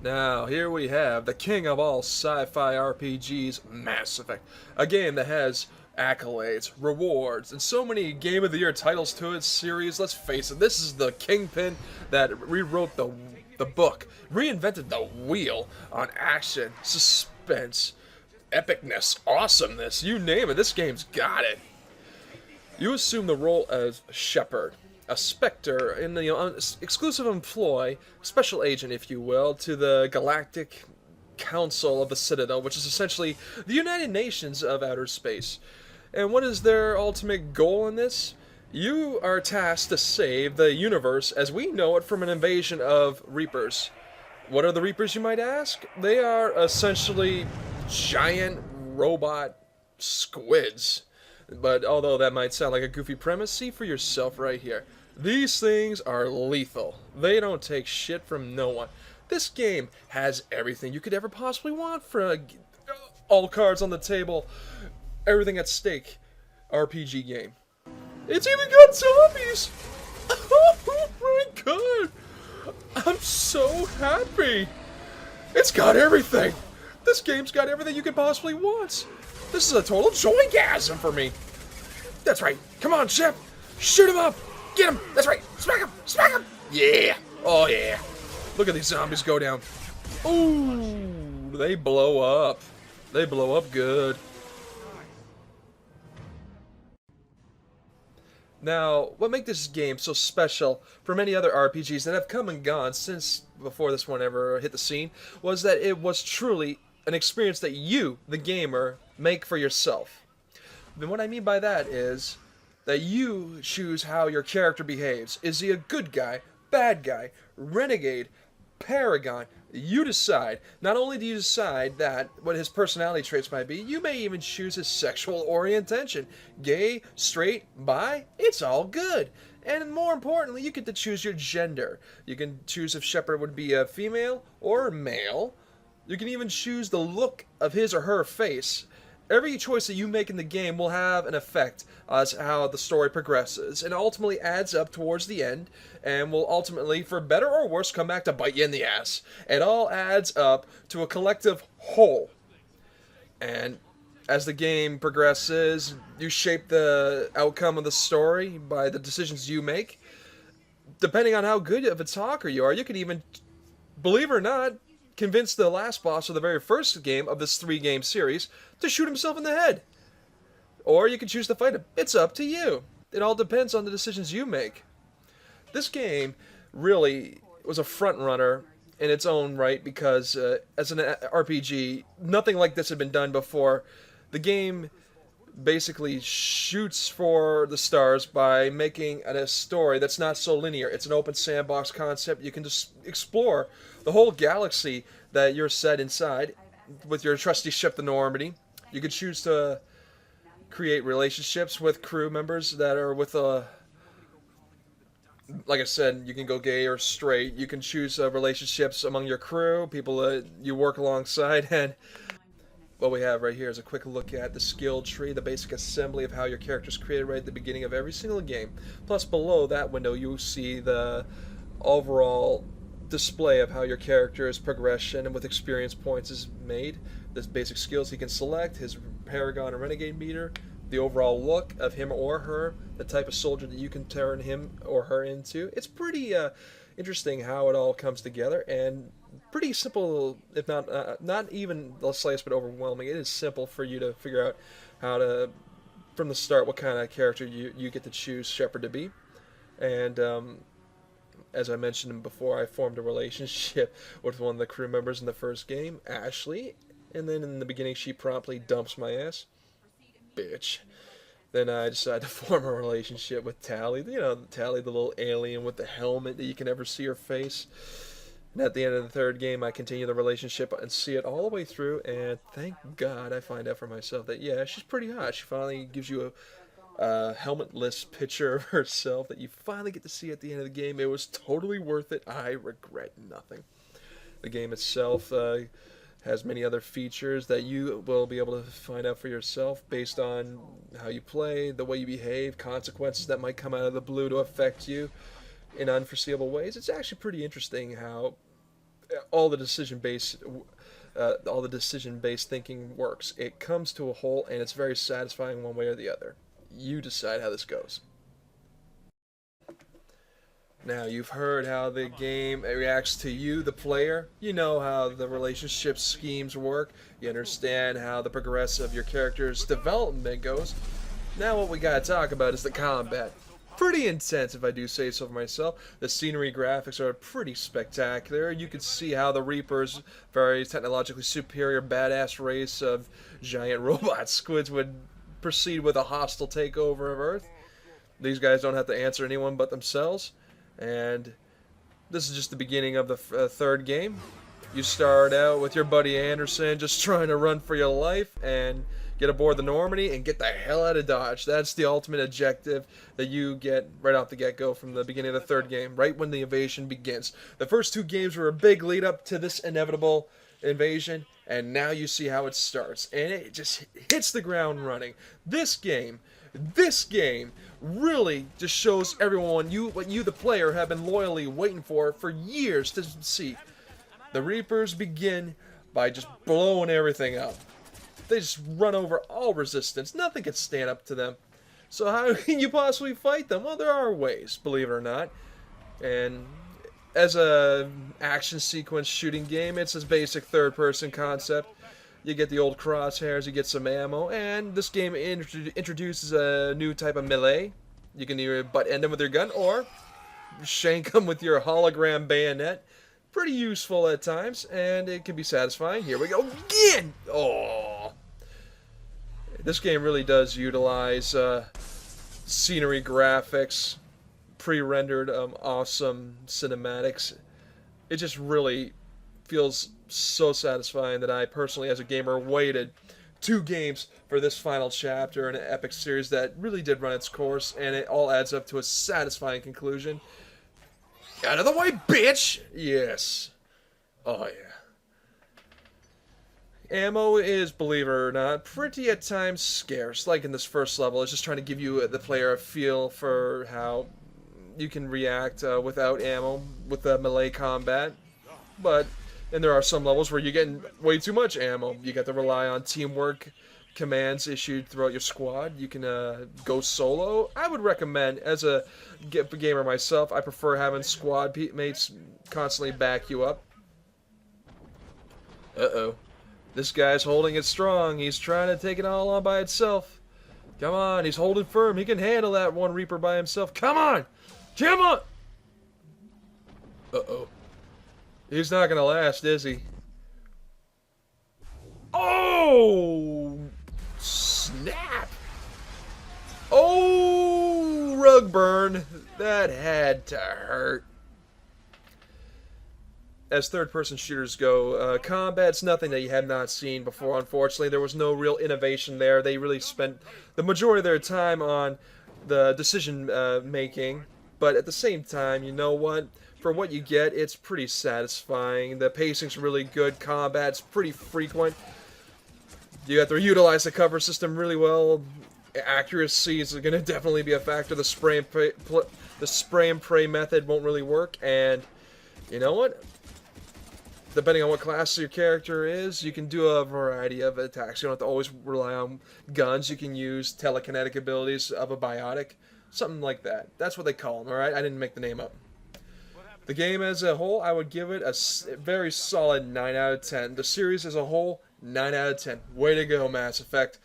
Now, here we have the king of all sci-fi RPGs, Mass Effect. A game that has accolades, rewards, and so many Game of the Year titles to its series. Let's face it, this is the kingpin that rewrote the book, reinvented the wheel on action, suspense, epicness, awesomeness, you name it, this game's got it. You assume the role as Shepard, a Spectre in the exclusive employ, special agent, if you will, to the Galactic Council of the Citadel, which is essentially the United Nations of outer space. And what is their ultimate goal in this? You are tasked to save the universe as we know it from an invasion of Reapers. What are the Reapers, you might ask? They are essentially giant robot squids. But although that might sound like a goofy premise, see for yourself right here. These things are lethal. They don't take shit from no one. This game has everything you could ever possibly want for all cards on the table, everything at stake RPG game. It's even got zombies! Oh my god! I'm so happy! It's got everything! This game's got everything you could possibly want! This is a total joygasm for me! That's right! Come on, Shep! Shoot him up! Get him! That's right! Smack him! Smack him! Yeah! Oh yeah! Look at these zombies go down. Ooh! They blow up. They blow up good. Now, what makes this game so special from many other RPGs that have come and gone since before this one ever hit the scene was that it was truly an experience that you, the gamer, make for yourself. And what I mean by that is that you choose how your character behaves. Is he a good guy, bad guy, renegade, paragon? You decide. Not only do you decide that what his personality traits might be, you may even choose his sexual orientation. Gay, straight, bi, it's all good. And more importantly, you get to choose your gender. You can choose if Shepard would be a female or male. You can even choose the look of his or her face. Every choice that you make in the game will have an effect as how the story progresses, and ultimately adds up towards the end, and will ultimately, for better or worse, come back to bite you in the ass. It all adds up to a collective whole. And as the game progresses, you shape the outcome of the story by the decisions you make. Depending on how good of a talker you are, you can even, believe it or not, convince the last boss of the very first game of this 3-game series to shoot himself in the head. Or you can choose to fight him. It's up to you. It all depends on the decisions you make. This game really was a front runner in its own right because as an RPG, nothing like this had been done before. The game basically shoots for the stars by making a story that's not so linear. It's an open sandbox concept. You can just explore the whole galaxy that you're set inside with your trusty ship, the Normandy. You could choose to create relationships with crew members that are with a, like I said, you can go gay or straight. You can choose relationships among your crew, people that you work alongside, and what we have right here is a quick look at the skill tree, the basic assembly of how your character is created right at the beginning of every single game. Plus, below that window, you see the overall display of how your character's progression and with experience points is made. The basic skills he can select, his Paragon and Renegade meter, the overall look of him or her, the type of soldier that you can turn him or her into. It's pretty interesting how it all comes together, and pretty simple, if not even the slightest bit overwhelming. It is simple for you to figure out how to, from the start, what kind of character you get to choose Shepard to be. And as I mentioned before, I formed a relationship with one of the crew members in the first game, Ashley, and then in the beginning she promptly dumps my ass. Bitch. Then I decided to form a relationship with Tali. You know, Tali, the little alien with the helmet that you can never see her face. And at the end of the third game, I continue the relationship and see it all the way through. And thank God I find out for myself that, yeah, she's pretty hot. She finally gives you a helmetless picture of herself that you finally get to see at the end of the game. It was totally worth it. I regret nothing. The game itself has many other features that you will be able to find out for yourself based on how you play, the way you behave, consequences that might come out of the blue to affect you in unforeseeable ways. It's actually pretty interesting how all the decision-based thinking works. It comes to a whole, and it's very satisfying one way or the other. You decide how this goes. Now, you've heard how the game reacts to you, the player. You know how the relationship schemes work. You understand how the progress of your character's development goes. Now what we gotta talk about is the combat. Pretty intense, if I do say so for myself. The scenery graphics are pretty spectacular. You can see how the Reapers, very technologically superior badass race of giant robot squids, would proceed with a hostile takeover of Earth. These guys don't have to answer anyone but themselves. And this is just the beginning of the third game. You start out with your buddy Anderson just trying to run for your life and get aboard the Normandy and get the hell out of Dodge. That's the ultimate objective that you get right off the get-go from the beginning of the third game, right when the invasion begins. The first two games were a big lead up to this inevitable invasion, and now you see how it starts. And it just hits the ground running. This game really just shows everyone what you, the player, have been loyally waiting for years to see. The Reapers begin by just blowing everything up. They just run over all resistance. Nothing can stand up to them. So how can you possibly fight them? Well, there are ways, believe it or not. And as a action sequence shooting game, it's a basic third-person concept. You get the old crosshairs, you get some ammo, and this game introduces a new type of melee. You can either butt-end them with your gun or shank them with your hologram bayonet. Pretty useful at times, and it can be satisfying. Here we go again! Oh, this game really does utilize scenery graphics, pre-rendered awesome cinematics. It just really feels so satisfying that I personally, as a gamer, waited 2 games for this final chapter in an epic series that really did run its course, and it all adds up to a satisfying conclusion. Out of the way, bitch! Yes. Oh, yeah. Ammo is, believe it or not, pretty at times scarce. Like in this first level, it's just trying to give you, the player, a feel for how you can react without ammo, with the melee combat. But then there are some levels where you're getting way too much ammo. You got to rely on teamwork commands issued throughout your squad. You can go solo. I would recommend, as a gamer myself, I prefer having squad mates constantly back you up. Uh-oh. This guy's holding it strong. He's trying to take it all on by itself. Come on, he's holding firm. He can handle that one Reaper by himself. Come on! Come on! Uh-oh. He's not gonna last, is he? Oh! Snap! Oh! Rug burn. That had to hurt. As third-person shooters go, combat's nothing that you have not seen before, unfortunately. There was no real innovation there. They really spent the majority of their time on the decision-making. But at the same time, you know what? For what you get, it's pretty satisfying. The pacing's really good. Combat's pretty frequent. You have to utilize the cover system really well. Accuracy is going to definitely be a factor. The spray and pray method won't really work. And you know what? Depending on what class your character is, you can do a variety of attacks. You don't have to always rely on guns. You can use telekinetic abilities of a biotic. Something like that. That's what they call them, alright? I didn't make the name up. The game as a whole, I would give it a very solid 9 out of 10. The series as a whole, 9 out of 10. Way to go, Mass Effect.